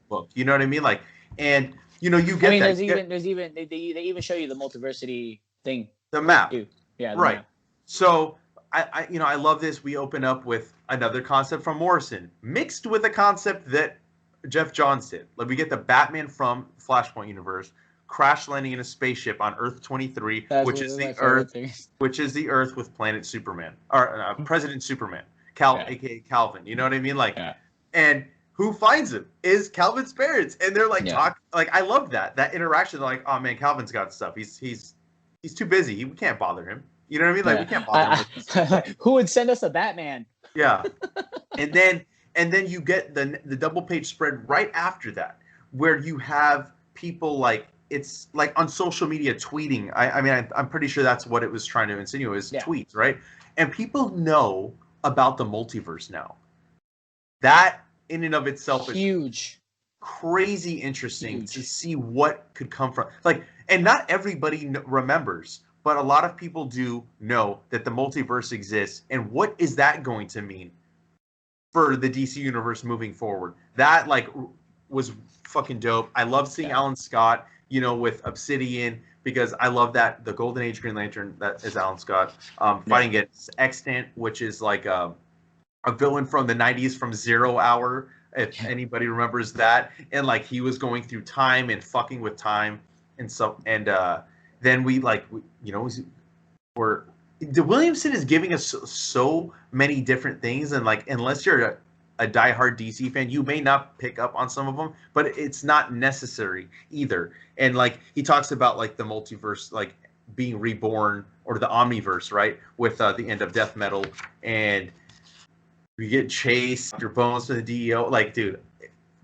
book. You know what I mean? Like, and you get that. They even show you the Multiversity thing. The map. Too. Yeah. Right. Map. So I love this. We open up with another concept from Morrison, mixed with a concept that Jeff Johns did. Like, we get the Batman from Flashpoint universe crash landing in a spaceship on Earth 23, which is the Earth with Planet Superman or President Superman, aka Calvin. You know what I mean? Like, and who finds him is Calvin's parents, and they're like talk. Like, I love that interaction. They're like, oh man, Calvin's got stuff. He's too busy. We can't bother him. You know what I mean? Like, we can't bother him. Who would send us a Batman? Yeah. And then you get the double page spread right after that, where you have people like, it's like on social media tweeting. I mean, I'm pretty sure that's what it was trying to insinuate, is tweets, right? And people know about the multiverse now. That in and of itself is huge, crazy interesting to see what could come from. Like, and not everybody remembers, but a lot of people do know that the multiverse exists, and what is that going to mean for the DC universe moving forward? That like was fucking dope. I love seeing Alan Scott, with Obsidian, because I love that the Golden Age Green Lantern, that is Alan Scott, fighting against Extant, which is like a villain from the 90s from Zero Hour, if anybody remembers that. And like, he was going through time and fucking with time and so, and then the Williamson is giving us so many different things, and like, unless you're a diehard DC fan, you may not pick up on some of them, but it's not necessary either. And like, he talks about like the multiverse, like being reborn, or the Omniverse, right? With the end of Death Metal, and we get Chase, your Bones from the DEO, like, dude.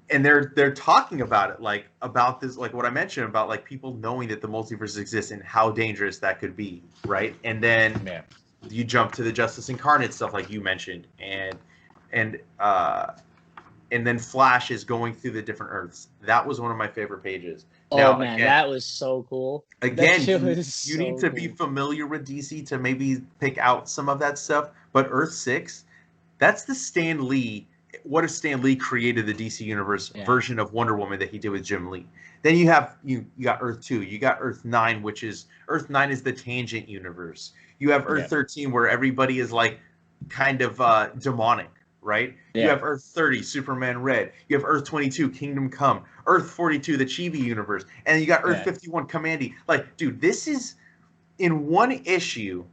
And they're talking about it, like, about this, like what I mentioned about like people knowing that the multiverse exists and how dangerous that could be, right? And then you jump to the Justice Incarnate stuff, like you mentioned, and then Flash is going through the different Earths. That was one of my favorite pages. Oh now, man, again, that was so cool. Again, you need to be familiar with DC to maybe pick out some of that stuff. But Earth 6, that's the Stan Lee what if Stan Lee created the DC Universe version of Wonder Woman that he did with Jim Lee? Then you have you got Earth 2, you got Earth 9, which is Earth 9 is the Tangent universe. You have Earth 13 where everybody is like kind of demonic, right? You have Earth 30, Superman Red. You have Earth 22, Kingdom Come. Earth 42, the Chibi universe. And you got Earth 51, Commandy. Like, dude, this is in one issue.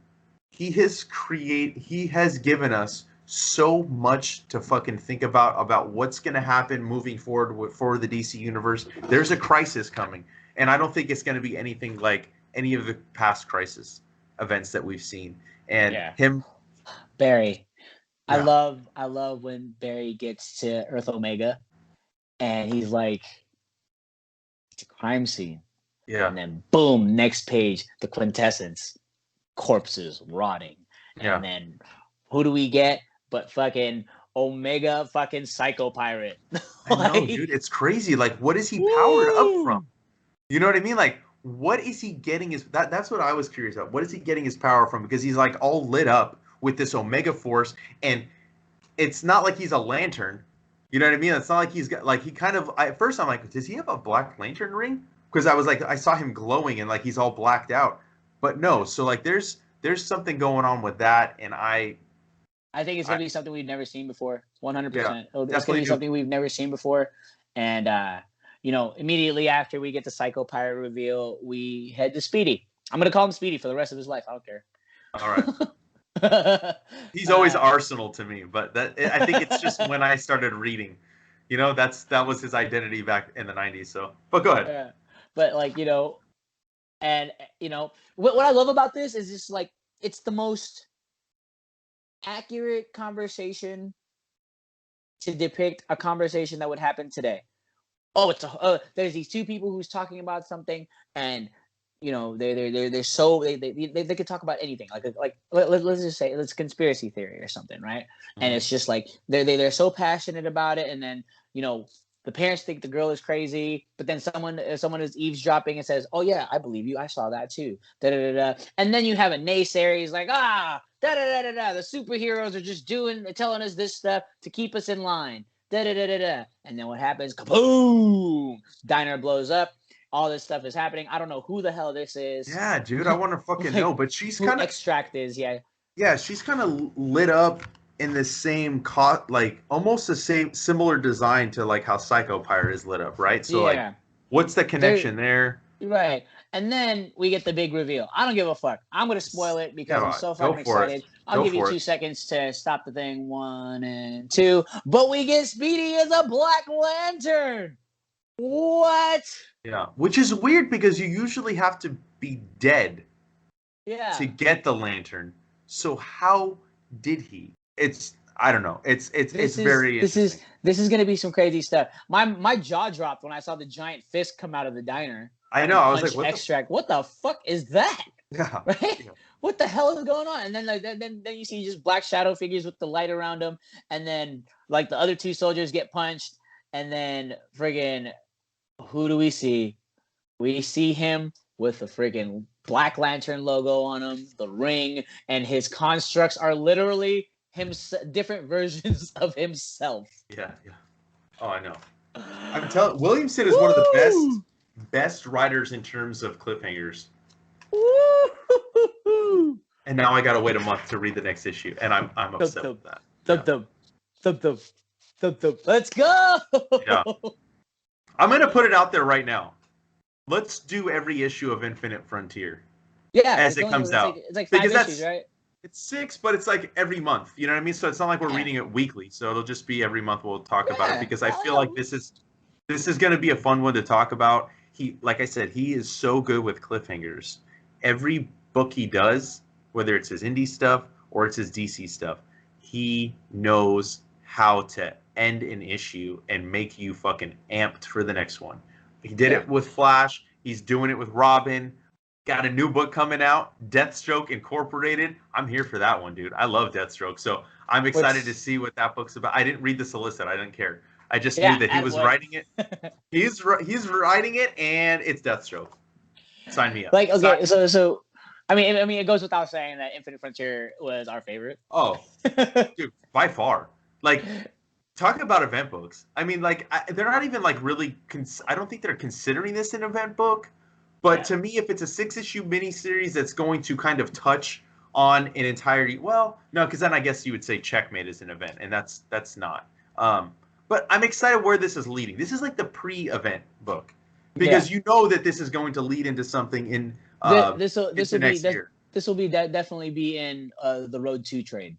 He has given us so much to fucking think about what's going to happen moving forward for the DC universe. There's a crisis coming, and I don't think it's going to be anything like any of the past crisis events that we've seen. And Barry, I love when Barry gets to Earth Omega, and he's like, it's a crime scene. Yeah. And then boom, next page, the quintessence, corpses rotting. And then who do we get? But fucking Omega fucking Psycho Pirate. I know, dude. It's crazy. Like, what is he powered up from? You know what I mean? Like, what is he getting his... That's what I was curious about. What is he getting his power from? Because he's, like, all lit up with this Omega Force, and it's not like he's a lantern. You know what I mean? It's not like he's got... Like, he kind of... At first, I'm like, does he have a Black Lantern ring? Because I was like, I saw him glowing, and, like, he's all blacked out. But no. So, like, there's something going on with that, and I think it's going to be something we've never seen before. 100%. It's going to be something we've never seen before. And, immediately after we get the Psycho Pirate reveal, we head to Speedy. I'm going to call him Speedy for the rest of his life. I don't care. All right. He's always Arsenal to me, but I think it's just when I started reading. You know, that was his identity back in the 90s. So, but go ahead. Yeah. But, like, and, what I love about this is just, like, it's the most accurate conversation to depict a conversation that would happen today. There's these two people who's talking about something, and they're so they could talk about anything. Like let's just say it's conspiracy theory or something, right? Mm-hmm. And it's just like they're so passionate about it, and then the parents think the girl is crazy, but then someone is eavesdropping and says, "Oh yeah, I believe you. I saw that too." Da da da. And then you have a naysayer. He's like, da da da da da. The superheroes are just telling us this stuff to keep us in line. Da da da da da. And then what happens? Kaboom! Diner blows up. All this stuff is happening. I don't know who the hell this is. Yeah, dude, I want to fucking know. But she's kind of Extract is. Yeah, she's kind of lit up in the same almost the same similar design to like how Psycho Pirate is lit up, right? So like, what's the connection there? Right. And then we get the big reveal. I don't give a fuck. I'm gonna spoil it because I'm so fucking excited. I'll give you 2 seconds to stop the thing. 1 and 2. But we get Speedy as a Black Lantern. What? Yeah, which is weird because you usually have to be dead to get the lantern. So how did he? I don't know. It's very interesting. This is gonna be some crazy stuff. My jaw dropped when I saw the giant fist come out of the diner. I know. I was like, what the fuck is that? Yeah. Right? Yeah. What the hell is going on? And then then you see just black shadow figures with the light around them, and then like the other two soldiers get punched, and then friggin' who do we see? We see him with the friggin' Black Lantern logo on him, the ring, and his constructs are literally different versions of himself. Yeah. Oh, I know. I'm telling Williamson is one of the best writers in terms of cliffhangers. Woo! And now I gotta wait a month to read the next issue, and I'm upset with that. Let's go! Yeah. I'm gonna put it out there right now. Let's do every issue of Infinite Frontier. Yeah, as it comes out. It's like 5 issues, right? It's 6, but it's like every month. You know what I mean? So it's not like we're reading it weekly. So it'll just be every month we'll talk about it because I feel like this is going to be a fun one to talk about. Like I said, he is so good with cliffhangers. Every book he does, whether it's his indie stuff or it's his DC stuff, he knows how to end an issue and make you fucking amped for the next one. He did it with Flash. He's doing it with Robin. Got a new book coming out, Deathstroke Incorporated. I'm here for that one, dude. I love Deathstroke. So I'm excited to see what that book's about. I didn't read the solicit. I didn't care. I just knew that he was writing it. He's writing it, and it's Deathstroke. Sign me up. Like, okay, so I mean, it goes without saying that Infinite Frontier was our favorite. Oh, dude, by far. Like, talk about event books. I mean, like they're not even like really. I don't think they're considering this an event book. But to me, if it's a 6-issue miniseries that's going to kind of touch on an entire, well, no, because then I guess you would say Checkmate is an event, and that's not. But I'm excited where this is leading. This is like the pre-event book, because you know that this is going to lead into something in this will next year. This will be definitely be in the Road to trade,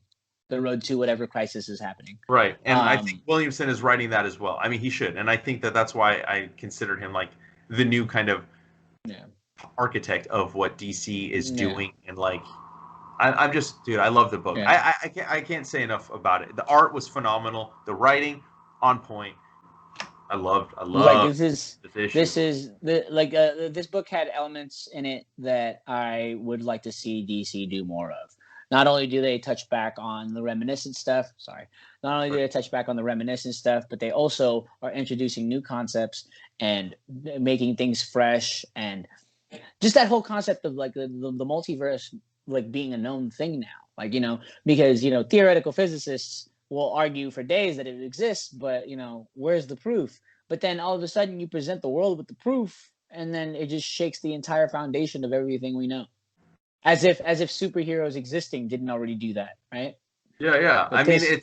the Road to whatever crisis is happening. Right, and I think Williamson is writing that as well. I mean, he should, and I think that that's why I considered him like the new kind of architect of what DC is doing, and like I'm just, dude, I love the book. I can't say enough about it. The art was phenomenal, the writing on point. I love like this book had elements in it that I would like to see DC do more of. Not only do they touch back on the reminiscent stuff, not only do they touch back on the reminiscent stuff, but they also are introducing new concepts and making things fresh, and just that whole concept of like the multiverse like being a known thing now. Like, because, theoretical physicists will argue for days that it exists, but, where's the proof? But then all of a sudden you present the world with the proof, and then it just shakes the entire foundation of everything we know. As if superheroes existing didn't already do that, right? Yeah. But I mean,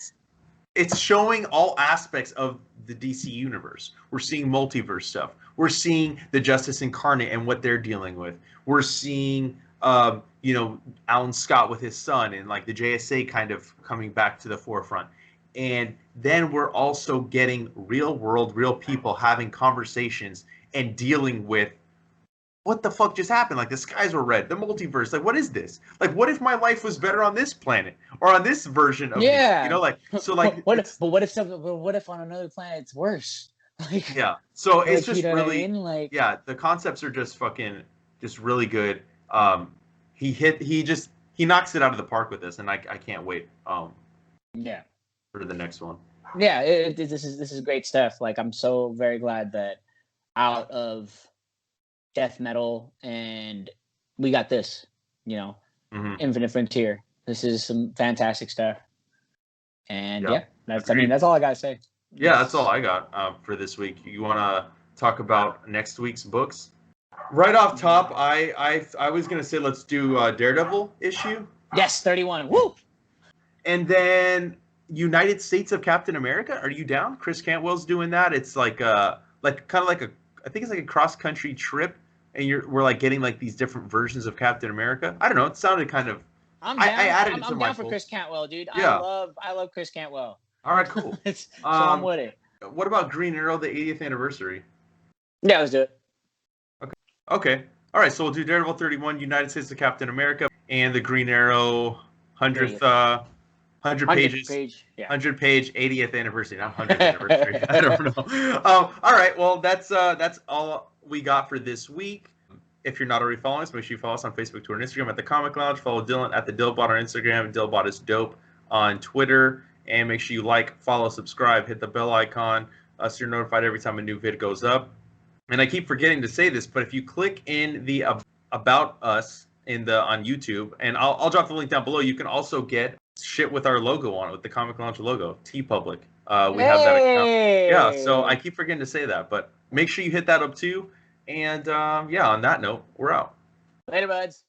it's showing all aspects of the DC universe. We're seeing multiverse stuff. We're seeing the Justice Incarnate and what they're dealing with. We're seeing, Alan Scott with his son, and like the JSA kind of coming back to the forefront. And then we're also getting real world, real people having conversations and dealing with what the fuck just happened? Like the skies were red, the multiverse. Like, what is this? Like, what if my life was better on this planet or on this version of me? Like so. Like, what if on another planet it's worse? Like, So it's just really, the concepts are just fucking, just really good. He knocks it out of the park with this, and I can't wait. For the next one. This is great stuff. Like, I'm so very glad that out of death metal and we got this, Infinite Frontier. This is some fantastic stuff. And that's all I gotta say. That's all I got for this week. You want to talk about next week's books? Right off top, I was gonna say let's do Daredevil issue. Yes, 31. Woo! And then United States of Captain America. Are you down? Chris Cantwell's doing that. It's like I think it's like a cross country trip, and we're like getting like these different versions of Captain America. I don't know. It sounded kind of. I'm down. I'm down for Chris Cantwell, dude. I love Chris Cantwell. All right, cool. So I'm with it. What about Green Arrow, the 80th anniversary? Yeah, let's do it. Okay. All right, so we'll do Daredevil 31, United States of Captain America, and the Green Arrow 100th 100 pages, 100 page 80th anniversary, not 100th anniversary. I don't know. All right, well, that's all we got for this week. If you're not already following us, make sure you follow us on Facebook, Twitter, and Instagram at The Comic Lounge. Follow Dylan at The Dillbot on Instagram. Dillbot is dope on Twitter. And make sure you like, follow, subscribe, hit the bell icon so you're notified every time a new vid goes up. And I keep forgetting to say this, but if you click in the About Us on YouTube, and I'll drop the link down below, you can also get shit with our logo on it, with the Comic Lounge logo, TeePublic. We have that account. Yeah, so I keep forgetting to say that, but make sure you hit that up too. And on that note, we're out. Later, buds.